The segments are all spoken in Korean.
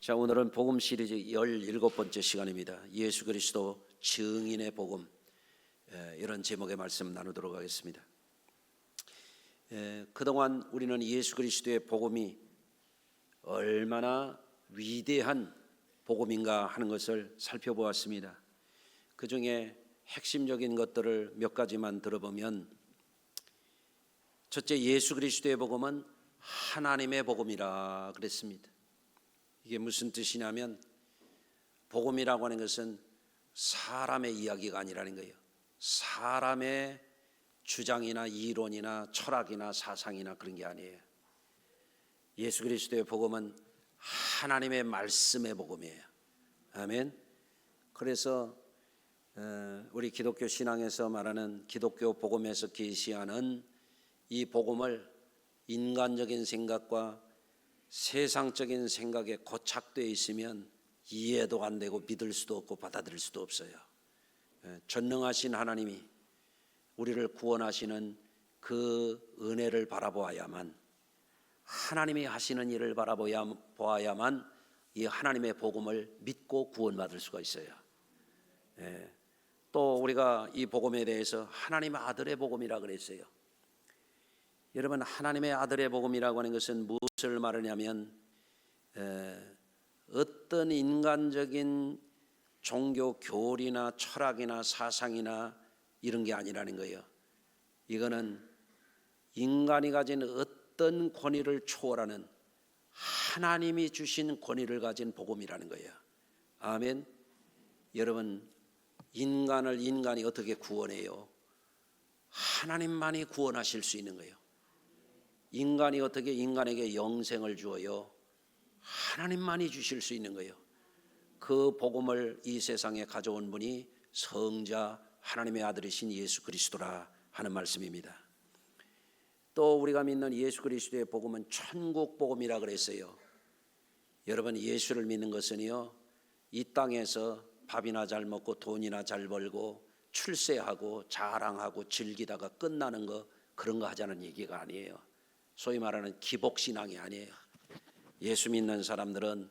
자, 오늘은 복음 시리즈 17번째 시간입니다. 예수 그리스도 증인의 복음, 이런 제목의 말씀 나누도록 하겠습니다. 그동안 우리는 예수 그리스도의 복음이 얼마나 위대한 복음인가 하는 것을 살펴보았습니다. 그 중에 핵심적인 것들을 몇 가지만 들어보면, 첫째, 예수 그리스도의 복음은 하나님의 복음이라 그랬습니다. 이게 무슨 뜻이냐면, 복음이라고 하는 것은 사람의 이야기가 아니라는 거예요. 사람의 주장이나 이론이나 철학이나 사상이나 그런 게 아니에요. 예수 그리스도의 복음은 하나님의 말씀의 복음이에요. 아멘. 그래서 우리 기독교 신앙에서 말하는 기독교 복음에서 계시하는 이 복음을 인간적인 생각과 세상적인 생각에 고착되어 있으면 이해도 안 되고 믿을 수도 없고 받아들일 수도 없어요. 전능하신 하나님이 우리를 구원하시는 그 은혜를 바라보아야만, 하나님이 하시는 일을 바라보아야만 이 하나님의 복음을 믿고 구원받을 수가 있어요. 또 우리가 이 복음에 대해서 하나님의 아들의 복음이라 그랬어요. 여러분, 하나님의 아들의 복음이라고 하는 것은 무엇을 말하냐면, 어떤 인간적인 종교 교리나 철학이나 사상이나 이런 게 아니라는 거예요. 이거는 인간이 가진 어떤 권위를 초월하는 하나님이 주신 권위를 가진 복음이라는 거예요. 아멘. 여러분, 인간을 인간이 어떻게 구원해요? 하나님만이 구원하실 수 있는 거예요. 인간이 어떻게 인간에게 영생을 주어요? 하나님만이 주실 수 있는 거예요. 그 복음을 이 세상에 가져온 분이 성자 하나님의 아들이신 예수 그리스도라 하는 말씀입니다. 또 우리가 믿는 예수 그리스도의 복음은 천국 복음이라 그랬어요. 여러분, 예수를 믿는 것은요, 이 땅에서 밥이나 잘 먹고 돈이나 잘 벌고 출세하고 자랑하고 즐기다가 끝나는 거, 그런 거 하자는 얘기가 아니에요. 소위 말하는 기복신앙이 아니에요. 예수 믿는 사람들은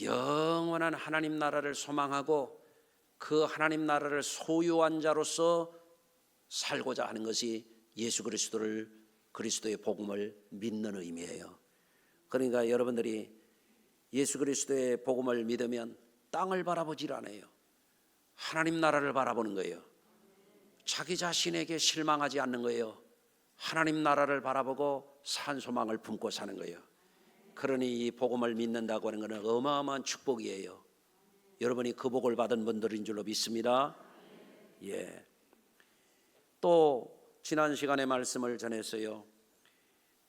영원한 하나님 나라를 소망하고 그 하나님 나라를 소유한 자로서 살고자 하는 것이 예수 그리스도의 복음을 믿는 의미예요. 그러니까 여러분들이 예수 그리스도의 복음을 믿으면 땅을 바라보질 않아요. 하나님 나라를 바라보는 거예요. 자기 자신에게 실망하지 않는 거예요. 하나님 나라를 바라보고 산 소망을 품고 사는 거예요. 그러니 이 복음을 믿는다고 하는 것은 어마어마한 축복이에요. 여러분이 그 복을 받은 분들인 줄로 믿습니다. 예. 또 지난 시간에 말씀을 전했어요.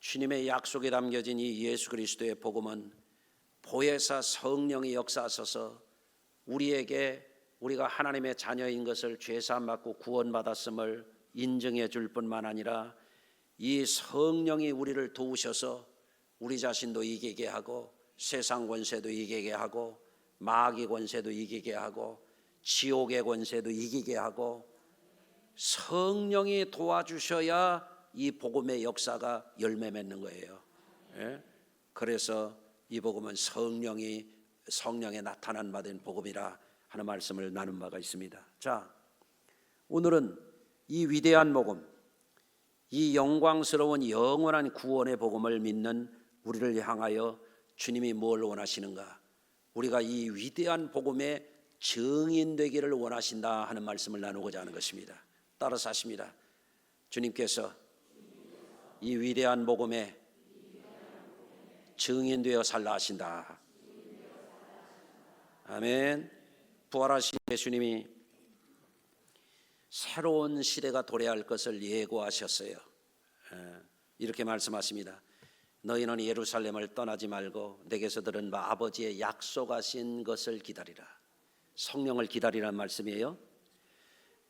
주님의 약속에 담겨진 이 예수 그리스도의 복음은 보혜사 성령이 역사하셔서 우리가 하나님의 자녀인 것을 죄사함 받고 구원받았음을 인정해 줄 뿐만 아니라, 이 성령이 우리를 도우셔서 우리 자신도 이기게 하고, 세상 권세도 이기게 하고, 마귀 권세도 이기게 하고, 지옥의 권세도 이기게 하고, 성령이 도와주셔야 이 복음의 역사가 열매 맺는 거예요. 그래서 이 복음은 성령에 나타난 바 된 복음이라 하는 말씀을 나눈 바가 있습니다. 자, 오늘은 이 위대한 복음, 이 영광스러운 영원한 구원의 복음을 믿는 우리를 향하여 주님이 뭘 원하시는가, 우리가 이 위대한 복음의 증인되기를 원하신다 하는 말씀을 나누고자 하는 것입니다. 따라서 하십니다. 주님께서 이 위대한 복음에 증인되어 살라 하신다. 아멘. 부활하신 예수님이 새로운 시대가 도래할 것을 예고하셨어요. 이렇게 말씀하십니다. 너희는 예루살렘을 떠나지 말고 내게서 들은 바 아버지의 약속하신 것을 기다리라. 성령을 기다리라는 말씀이에요.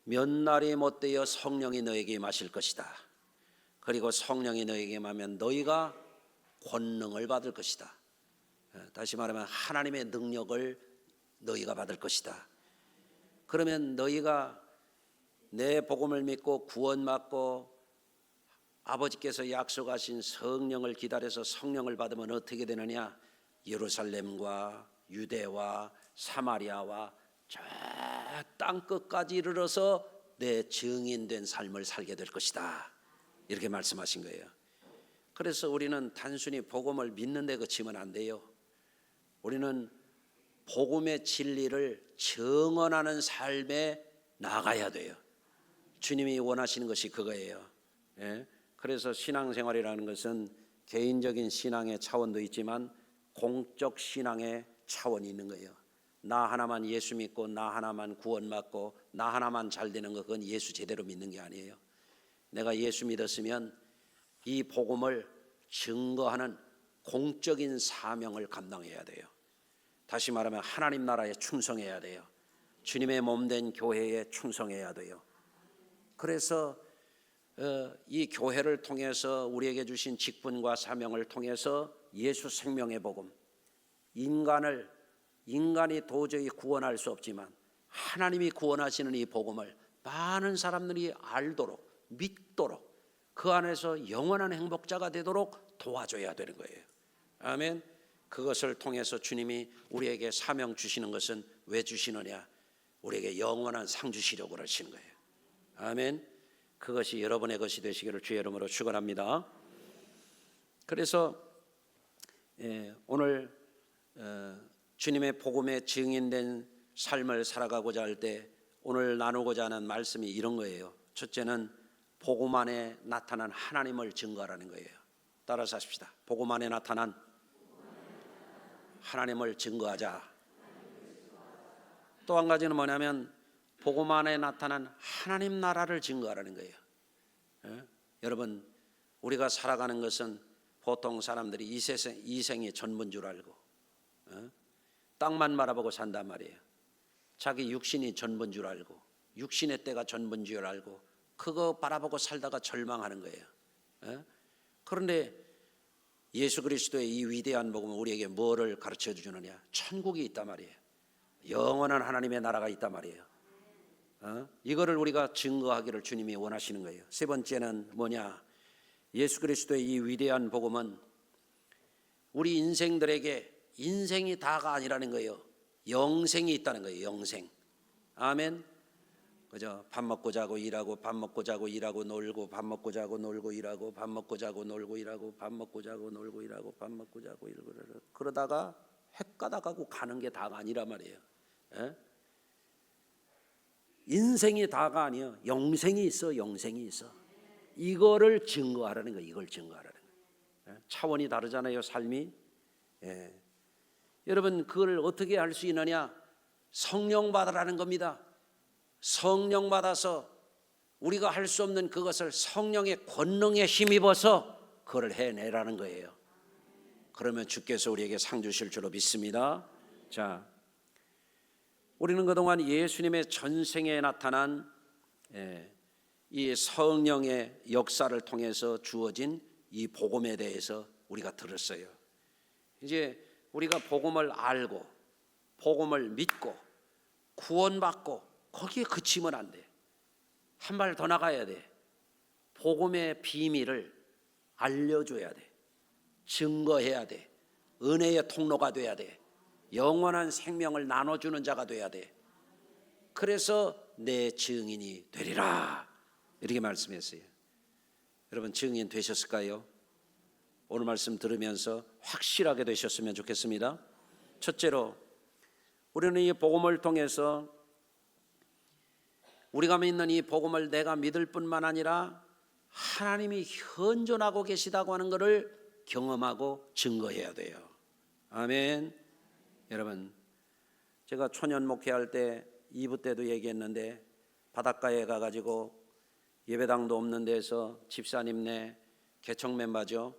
몇 날이 못되어 성령이 너에게 임하실 것이다. 그리고 성령이 너에게 임하면 너희가 권능을 받을 것이다. 다시 말하면 하나님의 능력을 너희가 받을 것이다. 그러면 너희가 내 복음을 믿고 구원받고 아버지께서 약속하신 성령을 기다려서 성령을 받으면 어떻게 되느냐? 예루살렘과 유대와 사마리아와 저 땅끝까지 이르러서 내 증인된 삶을 살게 될 것이다. 이렇게 말씀하신 거예요. 그래서 우리는 단순히 복음을 믿는 데 그치면 안 돼요. 우리는 복음의 진리를 증언하는 삶에 나가야 돼요. 주님이 원하시는 것이 그거예요. 예? 그래서 신앙생활이라는 것은 개인적인 신앙의 차원도 있지만 공적 신앙의 차원이 있는 거예요. 나 하나만 예수 믿고 나 하나만 구원받고 나 하나만 잘 되는 거, 그건 예수 제대로 믿는 게 아니에요. 내가 예수 믿었으면 이 복음을 증거하는 공적인 사명을 감당해야 돼요. 다시 말하면 하나님 나라에 충성해야 돼요. 주님의 몸된 교회에 충성해야 돼요. 그래서 이 교회를 통해서 우리에게 주신 직분과 사명을 통해서 예수 생명의 복음, 인간이 도저히 구원할 수 없지만 하나님이 구원하시는 이 복음을 많은 사람들이 알도록, 믿도록, 그 안에서 영원한 행복자가 되도록 도와줘야 되는 거예요. 아멘. 그것을 통해서 주님이 우리에게 사명 주시는 것은 왜 주시느냐? 우리에게 영원한 상 주시려고 그러시는 거예요. 아멘. 그것이 여러분의 것이 되시기를 주의 이름으로 축원합니다. 그래서 오늘 주님의 복음에 증인된 삶을 살아가고자 할 때 오늘 나누고자 하는 말씀이 이런 거예요. 첫째는 복음 안에 나타난 하나님을 증거하라는 거예요. 따라서 하십시다. 복음 안에 나타난 하나님을 증거하자. 또 한 가지는 뭐냐면 복음 안에 나타난 하나님 나라를 증거하라는 거예요. 여러분, 우리가 살아가는 것은 보통 사람들이 이 생이 전부인 줄 알고 땅만 바라보고 산단 말이에요. 자기 육신이 전부인 줄 알고 육신의 때가 전부인 줄 알고 그거 바라보고 살다가 절망하는 거예요. 그런데 예수 그리스도의 이 위대한 복음은 우리에게 뭐를 가르쳐 주느냐? 천국이 있단 말이에요. 영원한 하나님의 나라가 있단 말이에요. 이거를 우리가 증거하기를 주님이 원하시는 거예요. 세 번째는 뭐냐? 예수 그리스도의 이 위대한 복음은 우리 인생들에게 인생이 다가 아니라는 거예요. 영생이 있다는 거예요. 영생. 아멘. 그죠? 밥 먹고 자고 일하고 밥 먹고 자고 일하고 놀고 밥 먹고 자고 놀고 일하고 밥 먹고 자고 놀고 일하고 밥 먹고 자고 놀고 일하고 밥 먹고 자고 일하고 그러다가 헷가다 가고 가는 게 다가 아니란 말이에요. 인생이 다가 아니에요. 영생이 있어. 영생이 있어. 이거를 증거하라는 거예요. 이걸 증거하라는 거예요. 차원이 다르잖아요. 삶이. 여러분, 그걸 어떻게 할 수 있느냐? 성령 받으라는 겁니다. 성령 받아서 우리가 할 수 없는 그것을 성령의 권능에 힘입어서 그걸 해내라는 거예요. 그러면 주께서 우리에게 상 주실 줄로 믿습니다. 자, 우리는 그동안 예수님의 전생에 나타난 이 성령의 역사를 통해서 주어진 이 복음에 대해서 우리가 들었어요. 이제 우리가 복음을 알고 복음을 믿고 구원받고 거기에 그치면 안 돼. 한 발 더 나가야 돼. 복음의 비밀을 알려줘야 돼. 증거해야 돼. 은혜의 통로가 돼야 돼. 영원한 생명을 나눠주는 자가 돼야 돼. 그래서 내 증인이 되리라 이렇게 말씀했어요. 여러분, 증인 되셨을까요? 오늘 말씀 들으면서 확실하게 되셨으면 좋겠습니다. 첫째로 우리는 이 복음을 통해서 우리가 믿는 이 복음을 내가 믿을 뿐만 아니라 하나님이 현존하고 계시다고 하는 것을 경험하고 증거해야 돼요. 아멘. 여러분, 제가 초년 목회할 때 2부 때도 얘기했는데 바닷가에 가가지고 예배당도 없는 데서 집사님네 개척 멤버죠.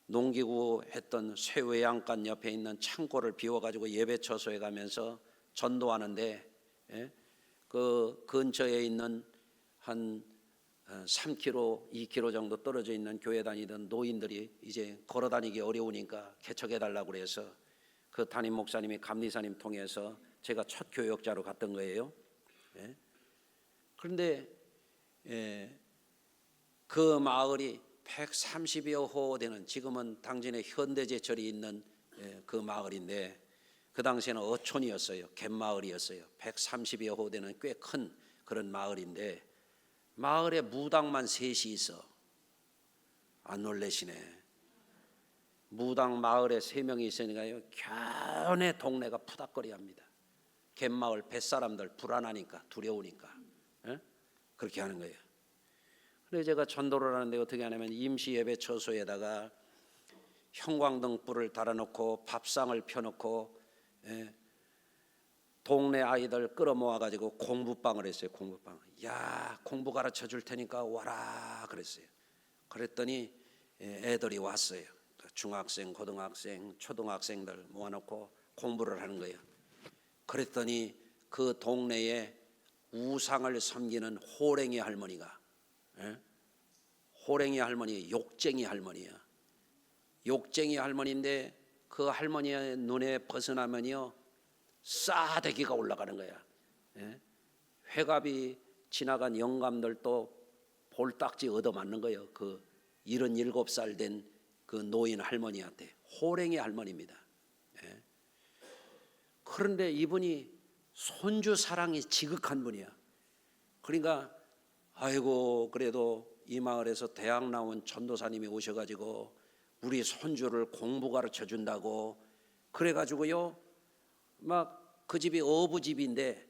농기구 했던 쇠외양간 옆에 있는 창고를 비워가지고 예배 처소에 가면서 전도하는데 그 근처에 있는 한 3km, 2km 정도 떨어져 있는 교회 다니던 노인들이 이제 걸어 다니기 어려우니까 개척해 달라고 그래서 그 담임 목사님이 감리사님 통해서 제가 첫 교역자로 갔던 거예요. 그런데 그 마을이 130여 호 되는, 지금은 당진의 현대제철이 있는 그 마을인데 그 당시에는 어촌이었어요. 갯마을이었어요. 130여 호 되는 꽤 큰 그런 마을인데 마을에 무당만 셋이 있어. 안 놀래시네. 무당 마을에 3명이 있으니까요, 견해 동네가 푸닥거리합니다. 갯마을 뱃사람들 불안하니까, 두려우니까 그렇게 하는 거예요. 그래서 제가 전도를 하는데 어떻게 하냐면 임시 예배 처소에다가 형광등 불을 달아놓고 밥상을 펴놓고 동네 아이들 끌어모아 가지고 공부방을 했어요. 공부방. 야, 공부 가르쳐 줄 테니까 와라 그랬어요. 그랬더니 애들이 왔어요. 중학생, 고등학생, 초등학생들 모아놓고 공부를 하는 거예요. 그랬더니 그 동네에 우상을 섬기는 호랭이 할머니가, 호랭이 할머니, 욕쟁이 할머니야. 욕쟁이 할머니인데 그 할머니의 눈에 벗어나면요 싸대기가 올라가는 거야. 회갑이 지나간 영감들도 볼딱지 얻어맞는 거예요. 그 77살 된 그 노인 할머니한테. 호랭이 할머니입니다. 그런데 이분이 손주 사랑이 지극한 분이야. 그러니까 아이고 그래도 이 마을에서 대학 나온 전도사님이 오셔가지고 우리 손주를 공부 가르쳐 준다고 그래가지고요 막 그 집이 어부집인데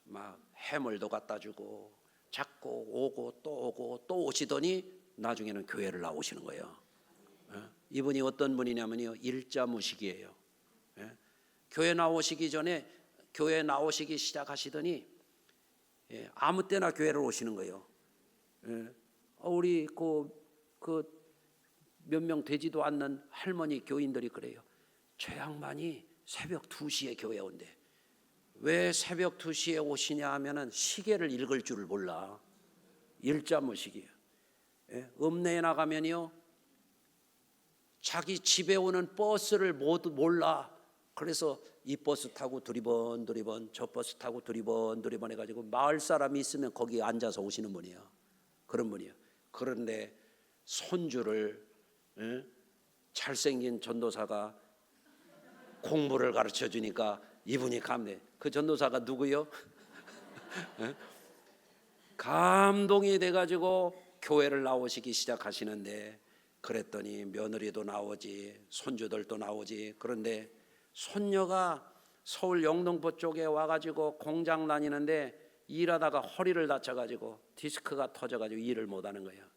막 해물도 갖다 주고 자꾸 오고 또 오시더니 나중에는 교회를 나오시는 거예요. 이분이 어떤 분이냐면요 일자무식이에요. 교회 나오시기 전에 교회 나오시기 시작하시더니 아무 때나 교회를 오시는 거예요. 우리 그 몇 명 되지도 않는 할머니 교인들이 그래요. 저 양반이 새벽 2시에 교회 온대. 왜 새벽 2시에 오시냐 하면은 시계를 읽을 줄을 몰라. 일자무식이에요. 읍내에 나가면요 자기 집에 오는 버스를 모두 몰라. 그래서 이 버스 타고 두리번 저 버스 타고 두리번 해가지고 마을 사람이 있으면 거기 앉아서 오시는 분이에요. 그런 분이에요. 그런데 손주를 잘생긴 전도사가 공부를 가르쳐 주니까 이분이 감동해. 그 전도사가 누구요? 감동이 돼가지고 교회를 나오시기 시작하시는데 그랬더니 며느리도 나오지 손주들도 나오지. 그런데 손녀가 서울 영등포 쪽에 와가지고 공장 다니는데 일하다가 허리를 다쳐가지고 디스크가 터져가지고 일을 못하는 거예요.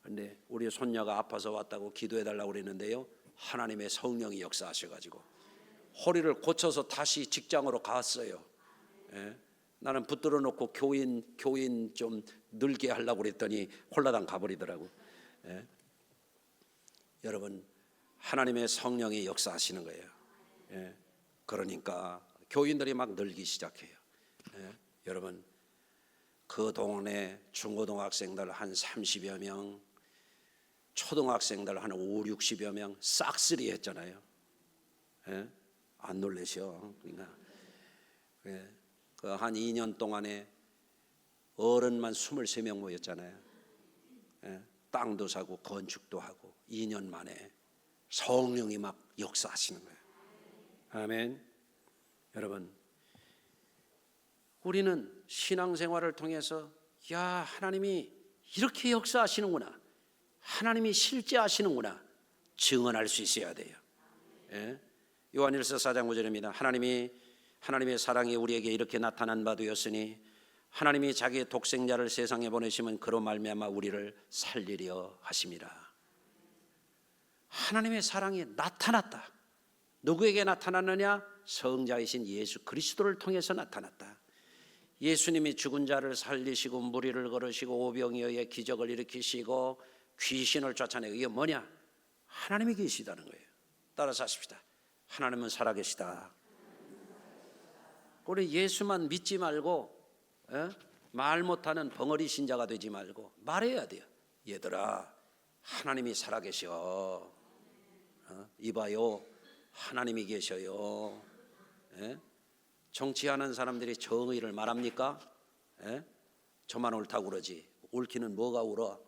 그런데 우리 손녀가 아파서 왔다고 기도해달라고 그랬는데요 하나님의 성령이 역사하셔가지고 허리를 고쳐서 다시 직장으로 갔어요. 나는 붙들어 놓고 교인 좀 늘게 하려고 그랬더니 홀라당 가버리더라고. 여러분 하나님의 성령이 역사하시는 거예요. 그러니까 교인들이 막 늘기 시작해요. 여러분 그 동네 중고등학생들 한 30여 명, 초등학생들 한 5, 60여 명 싹쓸이 했잖아요. 안 놀라셔. 그러니까 그 한 2년 동안에 어른만 23명 모였잖아요. 땅도 사고 건축도 하고 2년 만에 성령이 막 역사하시는 거예요. 아멘. 여러분 우리는 신앙생활을 통해서 야 하나님이 이렇게 역사하시는구나, 하나님이 실제 하시는구나 증언할 수 있어야 돼요. 요한일서 4장 5절입니다. 하나님의 사랑이 우리에게 이렇게 나타난 바 되었으니 하나님이 자기의 독생자를 세상에 보내시면 그로 말미암아 우리를 살리려 하심이라. 하나님의 사랑이 나타났다. 누구에게 나타났느냐? 성자이신 예수 그리스도를 통해서 나타났다. 예수님이 죽은 자를 살리시고 무리를 걸으시고 오병이어의 기적을 일으키시고 귀신을 쫓아내고 이게 뭐냐? 하나님이 계시다는 거예요. 따라서 하십시다. 하나님은 살아계시다. 우리 예수만 믿지 말고 말 못하는 벙어리 신자가 되지 말고 말해야 돼요. 얘들아 하나님이 살아계셔. 이봐요 하나님이 계셔요. 정치하는 사람들이 정의를 말합니까? 저만 옳다고 그러지 옳기는 뭐가 울어?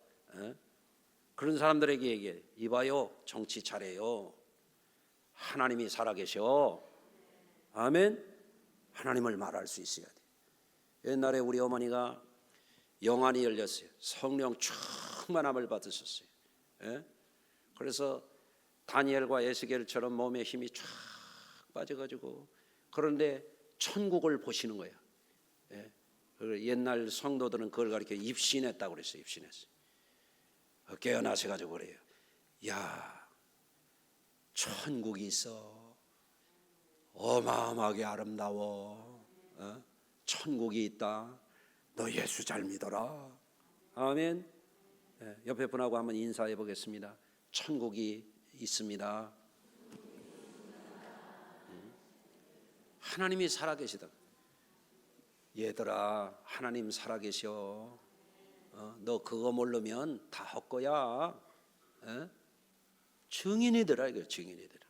그런 사람들에게 얘기해. 이봐요 정치 잘해요. 하나님이 살아계셔. 아멘. 하나님을 말할 수 있어야 돼. 옛날에 우리 어머니가 영안이 열렸어요. 성령 충만함을 받으셨어요. 예? 그래서 다니엘과 에스겔처럼 몸에 힘이 쫙 빠져가지고, 그런데 천국을 보시는 거예요. 예? 옛날 성도들은 그걸 가리켜 입신했다고 그랬어요. 입신했어요. 깨어나셔가지고 그래요. 야, 천국이 있어. 어마어마하게 아름다워. 천국이 있다. 너 예수 잘 믿어라. 아멘. 옆에 분하고 한번 인사해 보겠습니다. 천국이 있습니다. 하나님이 살아계시다. 얘들아, 하나님 살아계셔. 너 그거 모르면 다 헛거야. 증인이더라. 이거 증인이더라.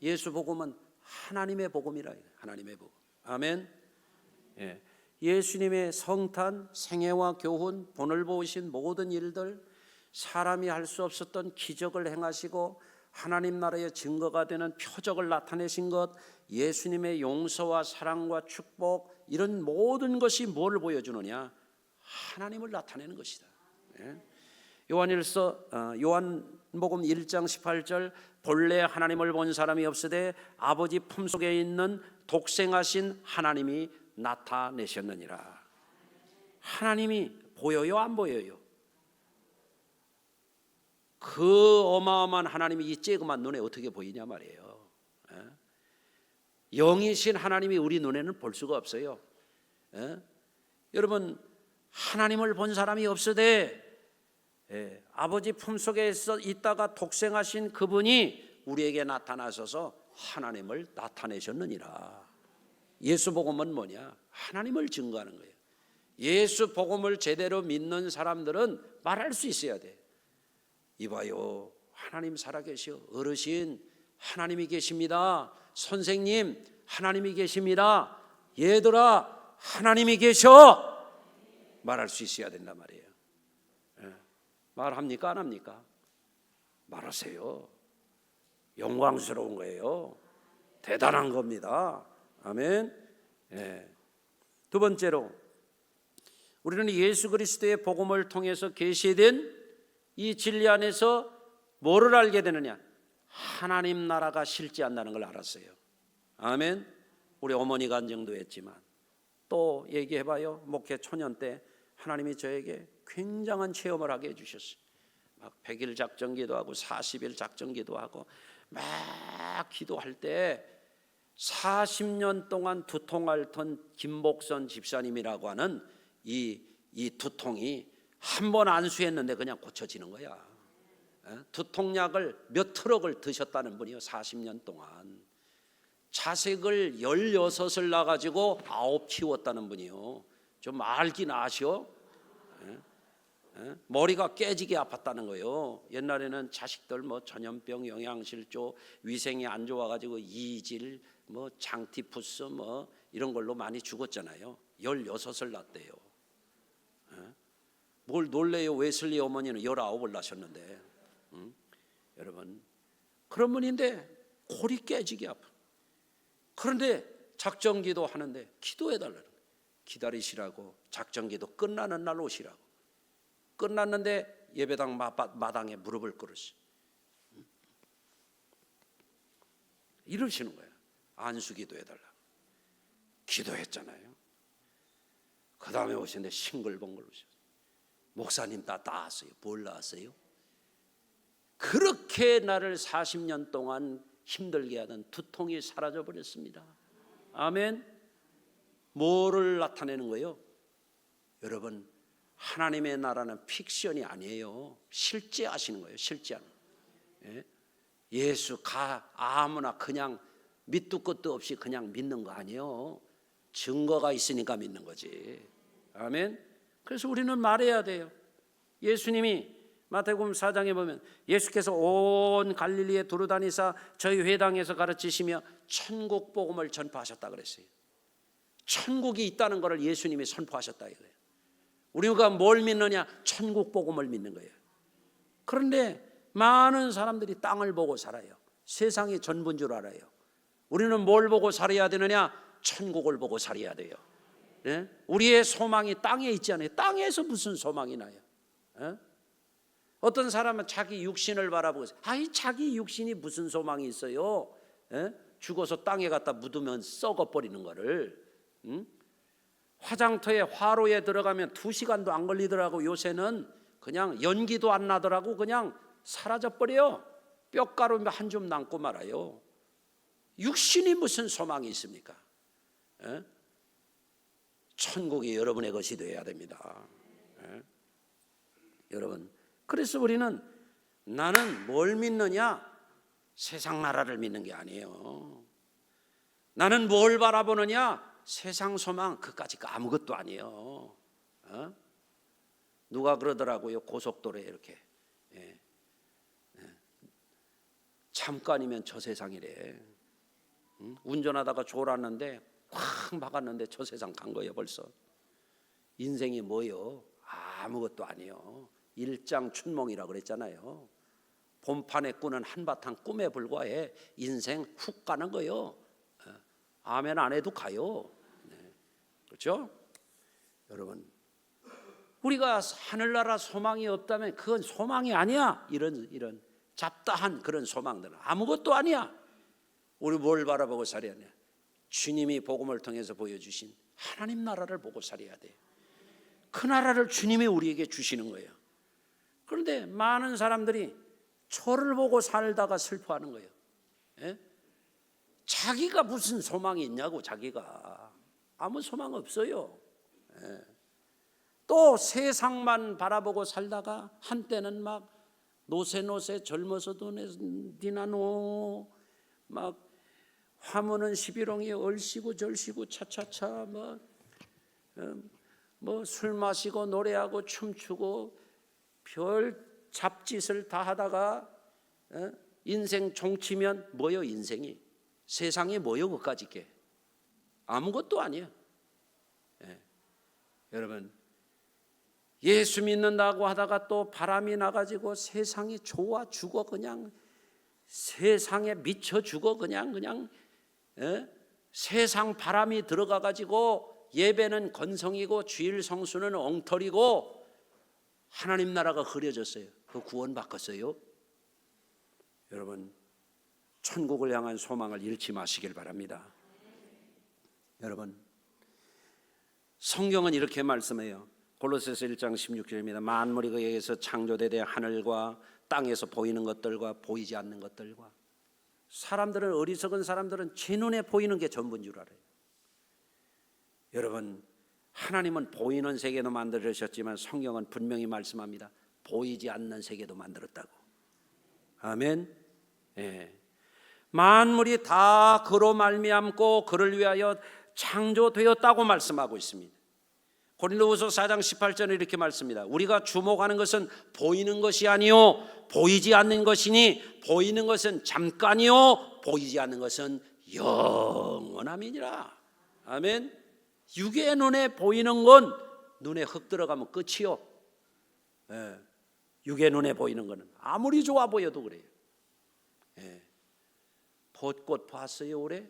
예수 복음은 하나님의 복음이라. 하나님의 복음. 아멘. 예수님의 성탄, 생애와 교훈, 본을 보신 모든 일들, 사람이 할 수 없었던 기적을 행하시고 하나님 나라의 증거가 되는 표적을 나타내신 것, 예수님의 용서와 사랑과 축복, 이런 모든 것이 뭘 보여주느냐? 하나님을 나타내는 것이다. 요한복음 1장 18절, 본래 하나님을 본 사람이 없으되 아버지 품속에 있는 독생하신 하나님이 나타내셨느니라. 하나님이 보여요, 안 보여요? 그 어마어마한 하나님이 이 쬐그만 눈에 어떻게 보이냐 말이에요. 영이신 하나님이 우리 눈에는 볼 수가 없어요. 여러분, 하나님을 본 사람이 없으되 아버지 품속에 있다가 독생하신 그분이 우리에게 나타나셔서 하나님을 나타내셨느니라. 예수 복음은 뭐냐? 하나님을 증거하는 거예요. 예수 복음을 제대로 믿는 사람들은 말할 수 있어야 돼. 이봐요, 하나님 살아계셔. 어르신, 하나님이 계십니다. 선생님, 하나님이 계십니다. 얘들아, 하나님이 계셔. 말할 수 있어야 된단 말이에요. 말합니까, 안 합니까? 말하세요. 영광스러운 거예요. 대단한 겁니다. 아멘. 두 번째로, 우리는 예수 그리스도의 복음을 통해서 계시된 이 진리 안에서 뭐를 알게 되느냐? 하나님 나라가 실제한다는 걸 알았어요. 아멘. 우리 어머니가 안정도 했지만 또 얘기해봐요. 목회 초년 때 하나님이 저에게 굉장한 체험을 하게 해주셨어요. 막 100일 작전기도 하고 40일 작전기도 하고 막 기도할 때 40년 동안 두통 앓던 김복선 집사님이라고 하는 이 두통이 한 번 안수했는데 그냥 고쳐지는 거야. 두통약을 몇 트럭을 드셨다는 분이요. 40년 동안. 자식을 16을 낳아가지고 9 키웠다는 분이요. 좀 알긴 아시오? 머리가 깨지게 아팠다는 거예요. 옛날에는 자식들 뭐 전염병, 영양실조, 위생이 안 좋아가지고 이질, 뭐 장티푸스 뭐 이런 걸로 많이 죽었잖아요. 16을 낳았대요. 뭘 놀래요? 웨슬리 어머니는 19을 낳으셨는데. 여러분, 그런 분인데 골이 깨지게 아파. 그런데 작정기도 하는데 기도해달라는 거예요. 기다리시라고. 작정기도 끝나는 날 오시라고. 끝났는데 예배당 마당에 무릎을 꿇으시. 이러시는 거예요. 안수기도 해달라고. 기도했잖아요. 그 다음에 오시는데 싱글벙글 오셨어요. 목사님 다 나았어요. 뭘 나았어요? 그렇게 나를 40년 동안 힘들게 하던 두통이 사라져 버렸습니다. 아멘. 뭐를 나타내는 거예요? 여러분, 하나님의 나라는 픽션이 아니에요. 실제 하시는 거예요. 실제하는 거예요. 예수 아무나 그냥 밑도 끝도 없이 그냥 믿는 거 아니에요. 증거가 있으니까 믿는 거지. 아멘. 그래서 우리는 말해야 돼요. 예수님이 마태복음 4장에 보면 예수께서 온 갈릴리에 두루다니사 저희 회당에서 가르치시며 천국 복음을 전파하셨다 그랬어요. 천국이 있다는 것을 예수님이 선포하셨다 이거예요. 우리가 뭘 믿느냐? 천국 복음을 믿는 거예요. 그런데 많은 사람들이 땅을 보고 살아요. 세상이 전부인 줄 알아요. 우리는 뭘 보고 살아야 되느냐? 천국을 보고 살아야 돼요. 네? 우리의 소망이 땅에 있지 않아요. 땅에서 무슨 소망이 나요? 네? 어떤 사람은 자기 육신을 바라보고 있어요. 아이, 자기 육신이 무슨 소망이 있어요? 네? 죽어서 땅에 갖다 묻으면 썩어버리는 거를. 화장터에 화로에 들어가면 2시간도 안 걸리더라고. 요새는 그냥 연기도 안 나더라고. 그냥 사라져버려요. 뼈가루 한 줌 남고 말아요. 육신이 무슨 소망이 있습니까? 에? 천국이 여러분의 것이 되어야 됩니다. 에? 여러분, 그래서 우리는 나는 뭘 믿느냐? 세상 나라를 믿는 게 아니에요. 나는 뭘 바라보느냐? 세상 소망, 그까짓 거 아무것도 아니에요. 어? 누가 그러더라고요. 고속도로에 이렇게 잠깐이면 저 세상이래. 운전하다가 졸았는데 콱 막았는데 저 세상 간 거예요. 벌써. 인생이 뭐요? 아무것도 아니에요. 일장춘몽이라고 그랬잖아요. 봄판에 꾸는 한바탕 꿈에 불과해. 인생 훅 가는 거예요. 아멘 안 해도 가요. 그렇죠? 여러분, 우리가 하늘나라 소망이 없다면 그건 소망이 아니야. 이런 잡다한 그런 소망들은 아무것도 아니야. 우리 뭘 바라보고 살아야 하냐? 주님이 복음을 통해서 보여주신 하나님 나라를 보고 살아야 돼. 그 나라를 주님이 우리에게 주시는 거예요. 그런데 많은 사람들이 저를 보고 살다가 슬퍼하는 거예요. 예? 자기가 무슨 소망이 있냐고. 자기가 아무 소망 없어요. 예. 또 세상만 바라보고 살다가 한때는 막 노세 젊어서도 니나노 막 화무는 11홍이 얼씨구 절씨구 차차차 뭐 술 마시고 노래하고 춤추고 별 잡짓을 다 하다가 인생 종치면 뭐요? 인생이 세상에 뭐요? 그까짓 게 아무것도 아니에요. 여러분, 예수 믿는다고 하다가 또 바람이 나가지고 세상이 좋아 죽어. 그냥 세상에 미쳐 죽어. 그냥 세상 바람이 들어가가지고 예배는 건성이고 주일 성수는 엉터리고 하나님 나라가 흐려졌어요. 그 구원 바꿨어요. 여러분, 천국을 향한 소망을 잃지 마시길 바랍니다. 여러분, 성경은 이렇게 말씀해요. 골로새서 1장 16절입니다. 만물이 그에게서 창조되되 하늘과 땅에서 보이는 것들과 보이지 않는 것들과. 사람들은, 어리석은 사람들은 제 눈에 보이는 게 전부인 줄 알아요. 여러분, 하나님은 보이는 세계도 만들으셨지만 성경은 분명히 말씀합니다. 보이지 않는 세계도 만들었다고. 아멘. 예. 만물이 다 그로 말미암고 그를 위하여 창조되었다고 말씀하고 있습니다. 고린도후서 4장 18절에 이렇게 말씀합니다. 우리가 주목하는 것은 보이는 것이 아니요 보이지 않는 것이니 보이는 것은 잠깐이요 보이지 않는 것은 영원함이니라. 아멘. 육의 눈에 보이는 건 눈에 흙 들어가면 끝이요. 예. 육의 눈에 보이는 거는 아무리 좋아 보여도 그래요. 예. 벚꽃 봤어요 올해?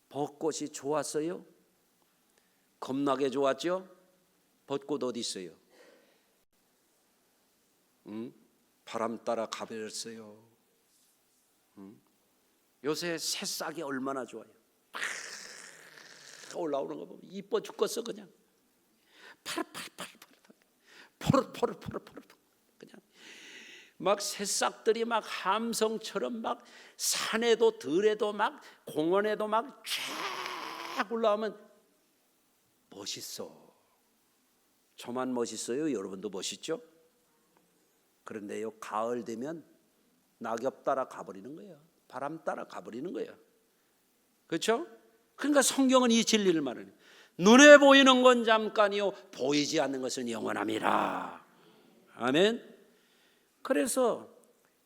벚꽃이 좋았어요? 겁나게 좋았죠? 벚꽃 어디 있어요? 바람 따라 가버렸어요. 요새 새싹이 얼마나 좋아요. 팍 올라오는 거 보면 이뻐 죽겠어. 그냥 포릇포릇 그냥 막 새싹들이 막 함성처럼 막 산에도 들에도 막 공원에도 막 쫙 올라오면 멋있어. 저만 멋있어요? 여러분도 멋있죠? 그런데요, 가을 되면 낙엽 따라 가버리는 거예요. 바람 따라 가버리는 거예요. 그렇죠? 그러니까 성경은 이 진리를 말하는 거예요. 눈에 보이는 건 잠깐이요 보이지 않는 것은 영원함이라. 아멘. 그래서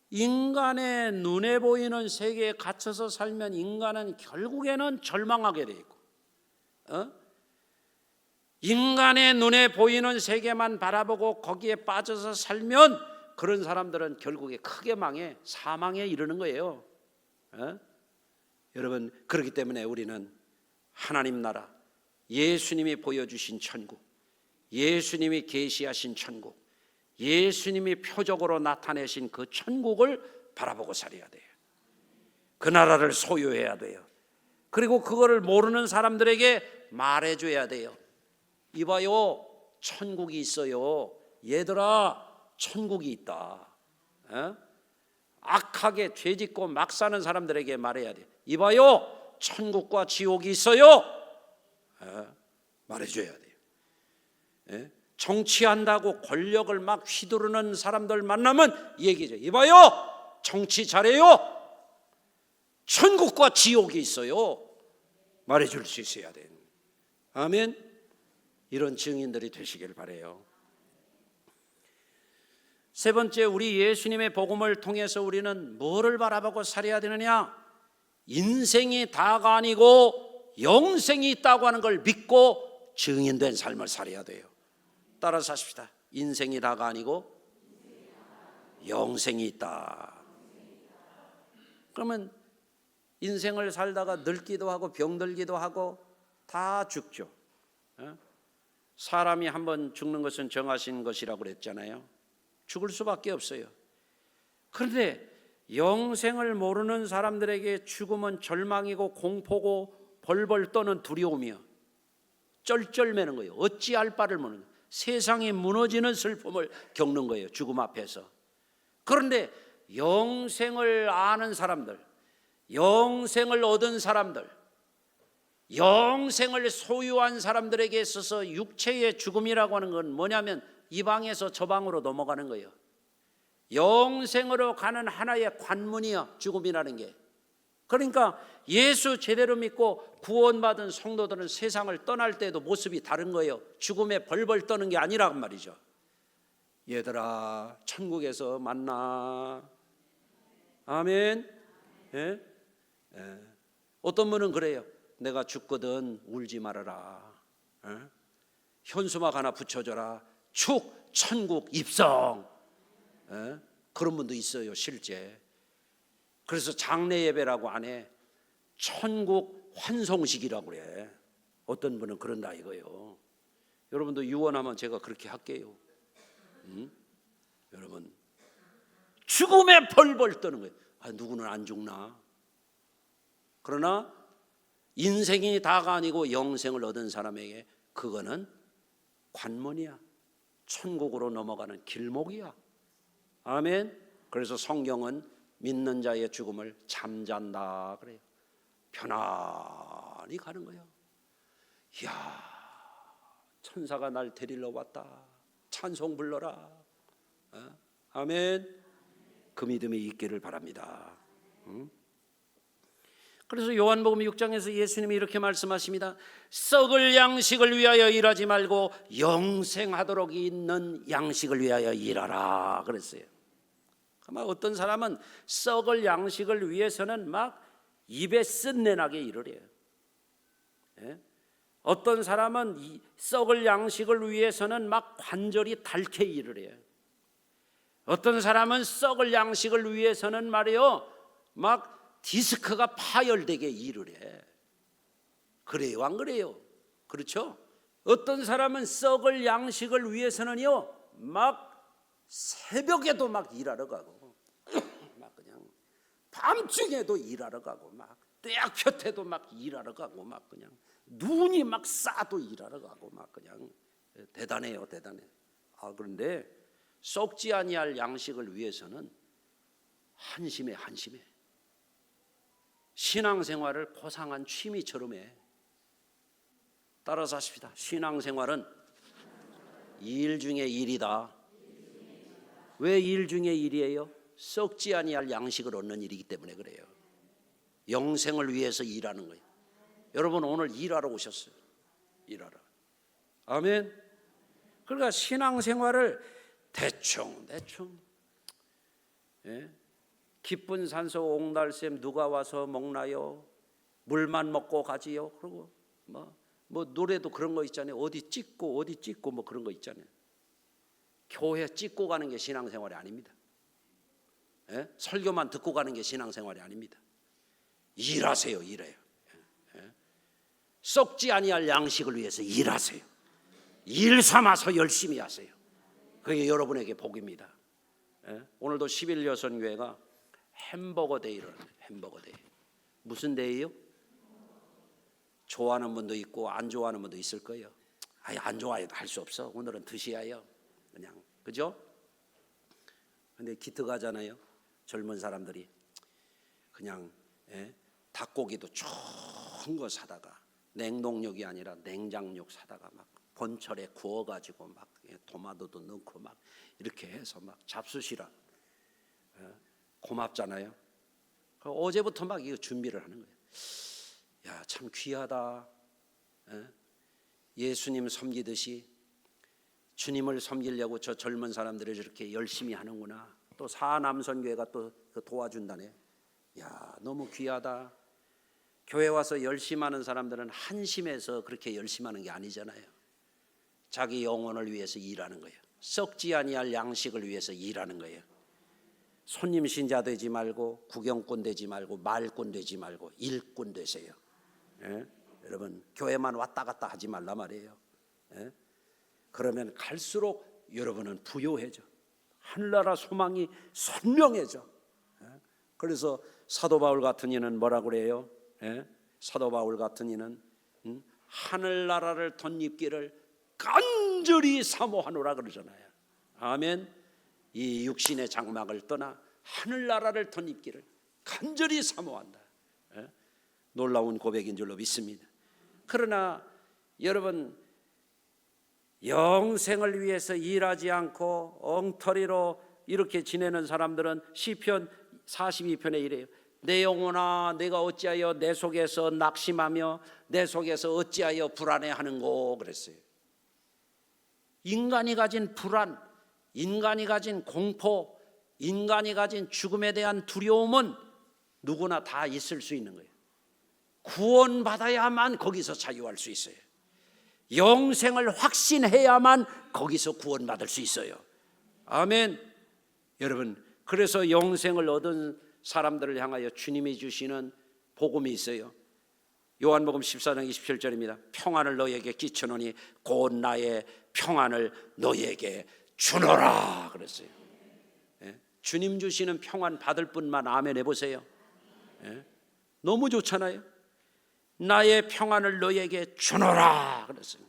인간의 눈에 보이는 세계에 갇혀서 살면 인간은 결국에는 절망하게 돼 있고, 인간의 눈에 보이는 세계만 바라보고 거기에 빠져서 살면 그런 사람들은 결국에 크게 망해 사망에 이르는 거예요. 여러분, 그렇기 때문에 우리는 하나님 나라, 예수님이 보여주신 천국, 예수님이 계시하신 천국, 예수님이 표적으로 나타내신 그 천국을 바라보고 살아야 돼요. 그 나라를 소유해야 돼요. 그리고 그거를 모르는 사람들에게 말해줘야 돼요. 이봐요, 천국이 있어요. 얘들아, 천국이 있다. 악하게 죄짓고 막 사는 사람들에게 말해야 돼요. 이봐요, 천국과 지옥이 있어요. 말해줘야 돼요. 정치한다고 권력을 막 휘두르는 사람들 만나면 얘기죠. 이봐요, 정치 잘해요. 천국과 지옥이 있어요. 말해줄 수 있어야 돼요. 아멘. 이런 증인들이 되시길 바라요. 세 번째, 우리 예수님의 복음을 통해서 우리는 뭐를 바라보고 살아야 되느냐? 인생이 다가 아니고 영생이 있다고 하는 걸 믿고 증인된 삶을 살아야 돼요. 따라서 하십시다. 인생이 다가 아니고 영생이 있다. 그러면 인생을 살다가 늙기도 하고 병들기도 하고 다 죽죠. 사람이 한번 죽는 것은 정하신 것이라고 그랬잖아요. 죽을 수밖에 없어요. 그런데 영생을 모르는 사람들에게 죽음은 절망이고 공포고 벌벌 떠는 두려움이요, 쩔쩔매는 거예요. 어찌할 바를 모르는 거예요. 세상이 무너지는 슬픔을 겪는 거예요, 죽음 앞에서. 그런데 영생을 아는 사람들, 영생을 얻은 사람들, 영생을 소유한 사람들에게 있어서 육체의 죽음이라고 하는 건 뭐냐면 이 방에서 저 방으로 넘어가는 거예요. 영생으로 가는 하나의 관문이야, 죽음이라는 게. 그러니까 예수 제대로 믿고 구원받은 성도들은 세상을 떠날 때도 모습이 다른 거예요. 죽음에 벌벌 떠는 게 아니란 말이죠. 얘들아, 천국에서 만나. 아멘. 예? 예. 어떤 분은 그래요. 내가 죽거든 울지 말아라. 현수막 하나 붙여줘라. 축 천국 입성. 그런 분도 있어요, 실제. 그래서 장례 예배라고 안 해. 천국 환송식이라고 그래. 어떤 분은 그런다 이거예요. 여러분도 유언하면 제가 그렇게 할게요. 여러분, 죽음에 벌벌 떠는 거예요. 누구는 안 죽나? 그러나 인생이 다가 아니고 영생을 얻은 사람에게 그거는 관문이야. 천국으로 넘어가는 길목이야. 아멘. 그래서 성경은 믿는 자의 죽음을 잠잔다 그래요. 편안히 가는 거예요. 이야, 천사가 날 데리러 왔다. 찬송 불러라. 아멘. 그 믿음이 있기를 바랍니다. 그래서 요한복음 6장에서 예수님이 이렇게 말씀하십니다. 썩을 양식을 위하여 일하지 말고 영생하도록 있는 양식을 위하여 일하라 그랬어요. 막 어떤 사람은 썩을 양식을 위해서는 막 입에 쓴내나게 일을 해요. 어떤 사람은 썩을 양식을 위해서는 막 관절이 닳게 일을 해요. 어떤 사람은 썩을 양식을 위해서는 말이요, 막 디스크가 파열되게 일을 해. 그래요, 안 그래요? 그렇죠? 어떤 사람은 썩을 양식을 위해서는요, 막 새벽에도 막 일하러 가고, 막 그냥 밤중에도 일하러 가고, 막 떼약 곁에도 막 일하러 가고, 막 그냥 눈이 막 싸도 일하러 가고, 막 그냥 대단해요, 대단해. 그런데 썩지 아니할 양식을 위해서는 한심해, 한심해. 신앙생활을 고상한 취미처럼 해. 따라서 하십시다. 신앙생활은 일 중에 일이다. 왜 일 중에 일이에요? 썩지 아니할 양식을 얻는 일이기 때문에 그래요. 영생을 위해서 일하는 거예요. 여러분 오늘 일하러 오셨어요. 일하러. 아멘. 그러니까 신앙생활을 대충 기쁜 산소 옥날샘 누가 와서 먹나요? 물만 먹고 가지요. 그리고 뭐 노래도 그런 거 있잖아요. 어디 찍고 뭐 그런 거 있잖아요. 교회 찍고 가는 게 신앙생활이 아닙니다. 예? 설교만 듣고 가는 게 신앙생활이 아닙니다. 일하세요, 일해요. 예? 썩지 아니할 양식을 위해서 일하세요. 일 삼아서 열심히 하세요. 그게 여러분에게 복입니다. 예? 오늘도 11 여선교회가 햄버거 데이를 합니다. 햄버거 데이. 무슨 데이요? 좋아하는 분도 있고 안 좋아하는 분도 있을 거예요. 아예 안 좋아해도 할 수 없어. 오늘은 드셔야 해요. 그냥, 그죠? 근데 기특하잖아요. 젊은 사람들이 그냥 닭고기도 좋은 거 사다가 냉동육이 아니라 냉장육 사다가 막 본철에 구워가지고 막 토마토도 넣고 막 이렇게 해서 막 잡수시라. 고맙잖아요. 어제부터 막 이거 준비를 하는 거예요. 야, 참 귀하다. 예수님 섬기듯이 주님을 섬기려고 저 젊은 사람들이 저렇게 열심히 하는구나. 또 사남선교회가 또 도와준다네. 야, 너무 귀하다. 교회 와서 열심히 하는 사람들은 한심해서 그렇게 열심히 하는 게 아니잖아요. 자기 영혼을 위해서 일하는 거예요. 썩지 아니할 양식을 위해서 일하는 거예요. 손님 신자 되지 말고 구경꾼 되지 말고 말꾼 되지 말고 일꾼 되세요. 여러분, 교회만 왔다 갔다 하지 말라 말이에요. 그러면 갈수록 여러분은 부요해져. 하늘나라 소망이 선명해져. 그래서 사도 바울 같은 이는 뭐라고 그래요? 사도 바울 같은 이는 하늘나라를 덧입기를 간절히 사모하노라 그러잖아요. 아멘. 이 육신의 장막을 떠나 하늘나라를 덧입기를 간절히 사모한다. 놀라운 고백인 줄로 믿습니다. 그러나 여러분, 영생을 위해서 일하지 않고 엉터리로 이렇게 지내는 사람들은 시편 42편에 이래요. 내 영혼아, 내가 어찌하여 내 속에서 낙심하며 내 속에서 어찌하여 불안해하는고 그랬어요. 인간이 가진 불안, 인간이 가진 공포, 인간이 가진 죽음에 대한 두려움은 누구나 다 있을 수 있는 거예요. 구원받아야만 거기서 자유할 수 있어요. 영생을 확신해야만 거기서 구원받을 수 있어요. 아멘. 여러분, 그래서 영생을 얻은 사람들을 향하여 주님이 주시는 복음이 있어요. 요한복음 14장 27절입니다. 평안을 너에게 끼쳐노니 곧 나의 평안을 너에게 주노라 그랬어요. 주님 주시는 평안 받을 분만 아멘 해보세요. 너무 좋잖아요. 나의 평안을 너에게 주노라 그랬어요.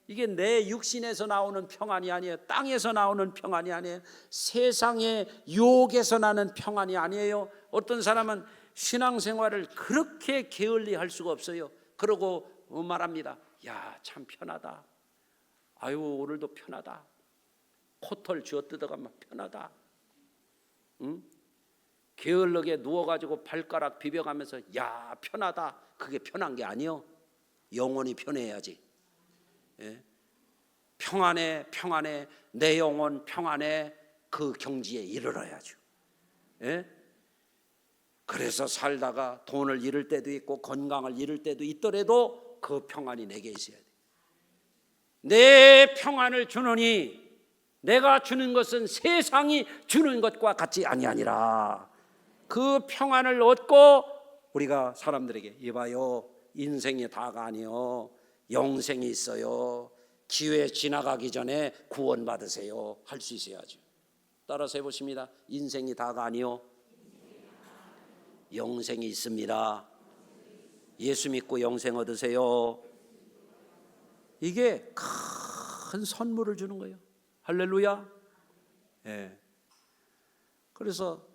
이게 내 육신에서 나오는 평안이 아니에요. 땅에서 나오는 평안이 아니에요. 세상의 유혹에서 나는 평안이 아니에요. 어떤 사람은 신앙생활을 그렇게 게을리할 수가 없어요. 그러고 말합니다. 야, 참 편하다. 아유, 오늘도 편하다. 코털 쥐어뜯어가면 편하다. 응? 게을르게 누워가지고 발가락 비벼가면서 야, 편하다. 그게 편한 게 아니요. 영혼이 편해야지. 평안해, 평안해. 내 영혼 평안해. 그 경지에 이르러야죠. 그래서 살다가 돈을 잃을 때도 있고 건강을 잃을 때도 있더라도 그 평안이 내게 있어야 돼. 내 평안을 주노니 내가 주는 것은 세상이 주는 것과 같지 아니하니라. 그 평안을 얻고 우리가 사람들에게 이봐요, 인생이 다가 아니요, 영생이 있어요. 기회 지나가기 전에 구원받으세요. 할 수 있어야죠. 따라서 해보십니다. 인생이 다가 아니요, 영생이 있습니다. 예수 믿고 영생 얻으세요. 이게 큰 선물을 주는 거예요. 할렐루야. 그래서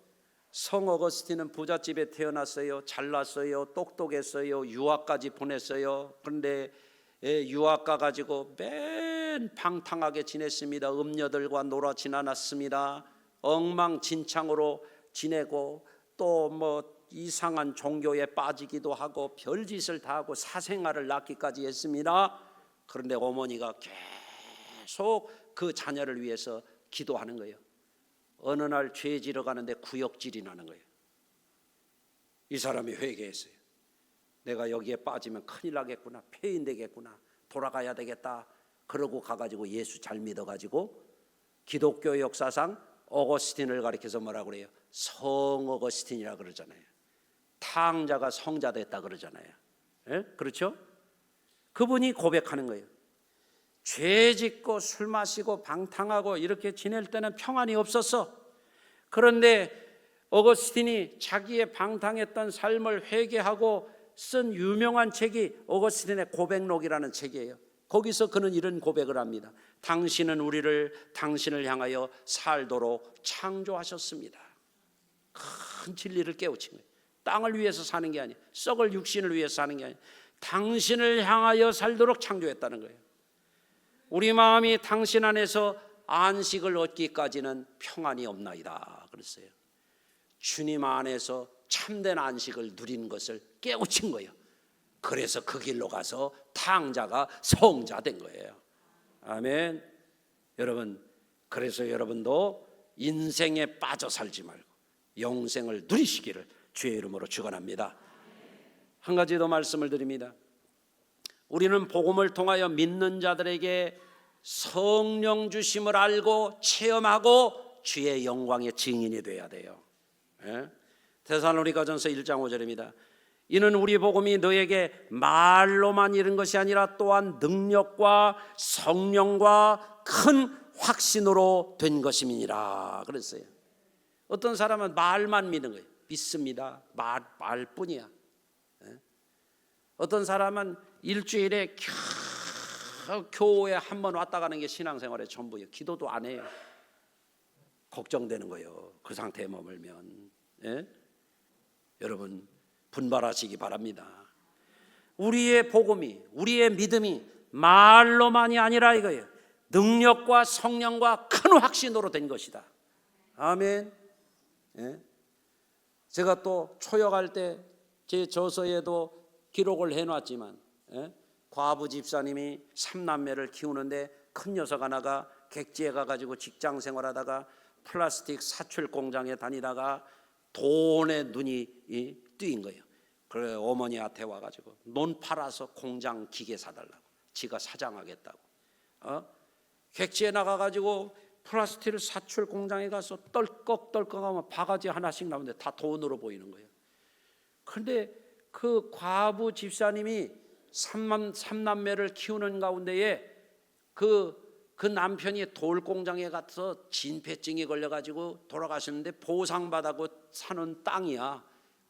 성 어거스틴은 부잣집에 태어났어요. 잘났어요. 똑똑했어요. 유학까지 보냈어요. 그런데 유학 가가지고 맨 방탕하게 지냈습니다. 음녀들과 놀아 지나났습니다. 엉망진창으로 지내고 또 뭐 이상한 종교에 빠지기도 하고 별짓을 다 하고 사생활을 낳기까지 했습니다. 그런데 어머니가 계속 그 자녀를 위해서 기도하는 거예요. 어느 날 죄 지러 가는데 구역질이 나는 거예요. 이 사람이 회개했어요. 내가 여기에 빠지면 큰일 나겠구나, 폐인 되겠구나, 돌아가야 되겠다. 그러고 가가지고 예수 잘 믿어가지고 기독교 역사상 어거스틴을 가리켜서 뭐라고 그래요? 성 어거스틴이라 그러잖아요. 탕자가 성자 됐다 그러잖아요. 예? 그렇죠? 그분이 고백하는 거예요. 죄 짓고 술 마시고 방탕하고 이렇게 지낼 때는 평안이 없었어. 그런데 어거스틴이 자기의 방탕했던 삶을 회개하고 쓴 유명한 책이 어거스틴의 고백록이라는 책이에요. 거기서 그는 이런 고백을 합니다. 당신은 우리를 당신을 향하여 살도록 창조하셨습니다. 큰 진리를 깨우친 거예요. 땅을 위해서 사는 게 아니에요. 썩을 육신을 위해서 사는 게 아니에요. 당신을 향하여 살도록 창조했다는 거예요. 우리 마음이 당신 안에서 안식을 얻기까지는 평안이 없나이다 그랬어요. 주님 안에서 참된 안식을 누리는 것을 깨우친 거예요. 그래서 그 길로 가서 탕자가 성자 된 거예요. 아멘. 여러분, 그래서 여러분도 인생에 빠져 살지 말고 영생을 누리시기를 주의 이름으로 축원합니다. 한 가지 더 말씀을 드립니다. 우리는 복음을 통하여 믿는 자들에게 성령 주심을 알고 체험하고 주의 영광의 증인이 돼야 돼요. 데살로니가전서 1장 5절입니다. 이는 우리 복음이 너에게 말로만 이른 것이 아니라 또한 능력과 성령과 큰 확신으로 된 것임이니라 그랬어요. 어떤 사람은 말만 믿는 거예요. 믿습니다. 말뿐이야. 어떤 사람은 일주일에 교회에 한 번 왔다 가는 게 신앙생활의 전부예요. 기도도 안 해요. 걱정되는 거예요. 그 상태에 머물면. 여러분 분발하시기 바랍니다. 우리의 복음이, 우리의 믿음이 말로만이 아니라 이거예요. 능력과 성령과 큰 확신으로 된 것이다. 아멘. 제가 또 초역할 때 제 저서에도 기록을 해놨지만 과부 집사님이 3남매를 키우는데 큰 녀석 하나가 객지에 가가지고 직장 생활하다가 플라스틱 사출 공장에 다니다가 돈에 눈이 뜨인 거예요. 그래 어머니한테 와가지고 논 팔아서 공장 기계 사달라고, 지가 사장하겠다고. 객지에 나가가지고 플라스틱 사출 공장에 가서 떨꺽떨꺽하면 바가지 하나씩 나오는데 다 돈으로 보이는 거예요. 그런데 그 과부 집사님이 3남매를 키우는 가운데에 그 남편이 돌 공장에 가서 진폐증이 걸려가지고 돌아가셨는데 보상받아고 사는 땅이야.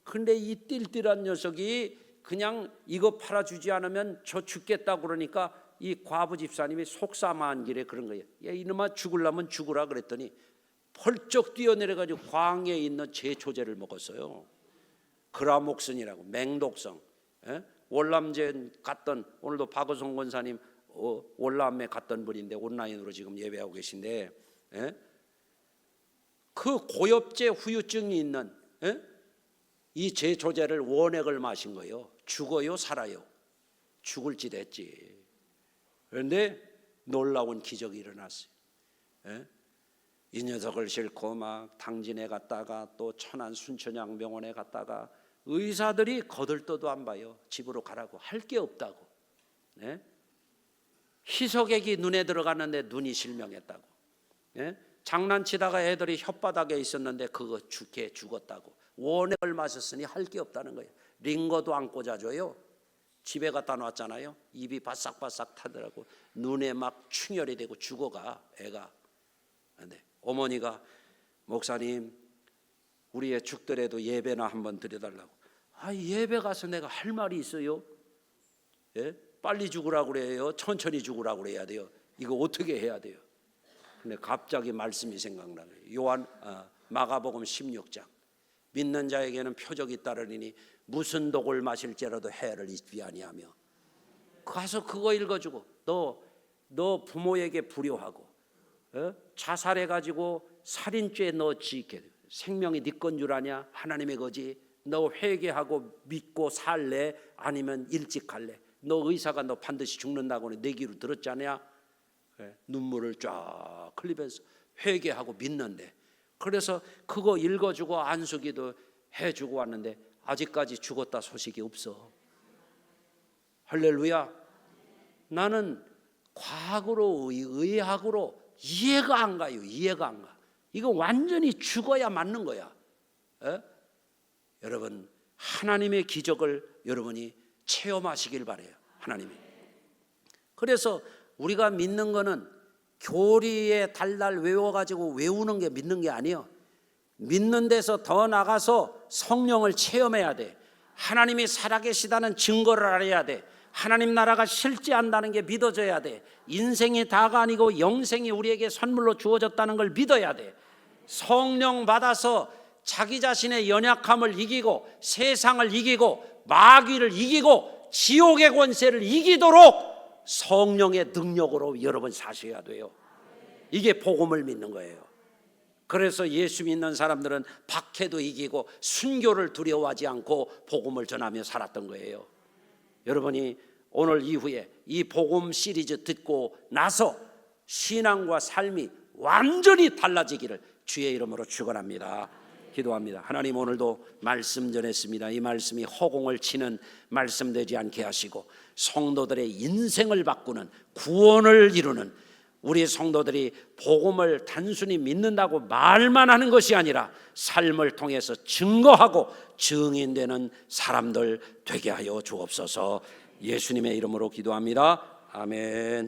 그런데 이 띨띨한 녀석이 그냥 이거 팔아주지 않으면 저 죽겠다 그러니까 이 과부 집사님이 속사마한 길에 그런 거예요. 야 이놈아 죽으려면 죽으라 그랬더니 펄쩍 뛰어내려가지고 광야에 있는 제초제를 먹었어요. 그라목슨이라고 맹독성. 월남제 갔던, 오늘도 박어성 권사님 월남에 갔던 분인데 온라인으로 지금 예배하고 계신데 그 고엽제 후유증이 있는 이 제초제를 원액을 마신 거예요. 죽어요 살아요? 죽을지 됐지. 그런데 놀라운 기적이 일어났어요. 이 녀석을 싣고 막 당진에 갔다가 또 천안 순천향 병원에 갔다가 의사들이 거들떠도 안 봐요. 집으로 가라고, 할 게 없다고. 희석액이 눈에 들어갔는데 눈이 실명했다고. 장난치다가 애들이 혓바닥에 있었는데 그거 죽었다고. 원액을 마셨으니 할 게 없다는 거예요. 링거도 안 꽂아줘요. 집에 갖다 놨잖아요. 입이 바싹바싹 타더라고. 눈에 막 충혈이 되고 죽어가 애가. 근데 어머니가 목사님 우리 애 죽더라도 예배나 한번 드려달라고. 예배 가서 내가 할 말이 있어요? 빨리 죽으라고 그래요? 천천히 죽으라고 그래야 돼요? 이거 어떻게 해야 돼요? 근데 갑자기 말씀이 생각나요. 마가복음 16장. 믿는 자에게는 표적이 따르리니 무슨 독을 마실지라도 해를 입지 아니하며. 가서 그거 읽어주고 너 부모에게 불효하고 자살해가지고 살인죄에 너 지게 생명이 네 건 줄 아냐? 하나님의 거지. 너 회개하고 믿고 살래? 아니면 일찍 갈래? 너 의사가 너 반드시 죽는다고 내 귀로 들었지 않냐? 눈물을 쫙 흘리면서 회개하고 믿는데, 그래서 그거 읽어주고 안수기도 해주고 왔는데 아직까지 죽었다 소식이 없어. 할렐루야. 나는 과학으로 의학으로 이해가 안 가요. 이해가 안 가. 이거 완전히 죽어야 맞는 거야. 여러분, 하나님의 기적을 여러분이 체험하시길 바래요. 하나님이. 그래서 우리가 믿는 거는 교리에 달달 외워가지고 외우는 게 믿는 게 아니에요. 믿는 데서 더 나가서 성령을 체험해야 돼. 하나님이 살아계시다는 증거를 알아야 돼. 하나님 나라가 실제한다는 게 믿어져야 돼. 인생이 다가 아니고 영생이 우리에게 선물로 주어졌다는 걸 믿어야 돼. 성령 받아서 자기 자신의 연약함을 이기고 세상을 이기고 마귀를 이기고 지옥의 권세를 이기도록 성령의 능력으로 여러분 사셔야 돼요. 이게 복음을 믿는 거예요. 그래서 예수 믿는 사람들은 박해도 이기고 순교를 두려워하지 않고 복음을 전하며 살았던 거예요. 여러분이 오늘 이후에 이 복음 시리즈 듣고 나서 신앙과 삶이 완전히 달라지기를 주의 이름으로 축원합니다. 기도합니다. 하나님, 오늘도 말씀 전했습니다. 이 말씀이 허공을 치는 말씀 되지 않게 하시고 성도들의 인생을 바꾸는 구원을 이루는 우리 성도들이 복음을 단순히 믿는다고 말만 하는 것이 아니라 삶을 통해서 증거하고 증인되는 사람들 되게 하여 주옵소서. 예수님의 이름으로 기도합니다. 아멘.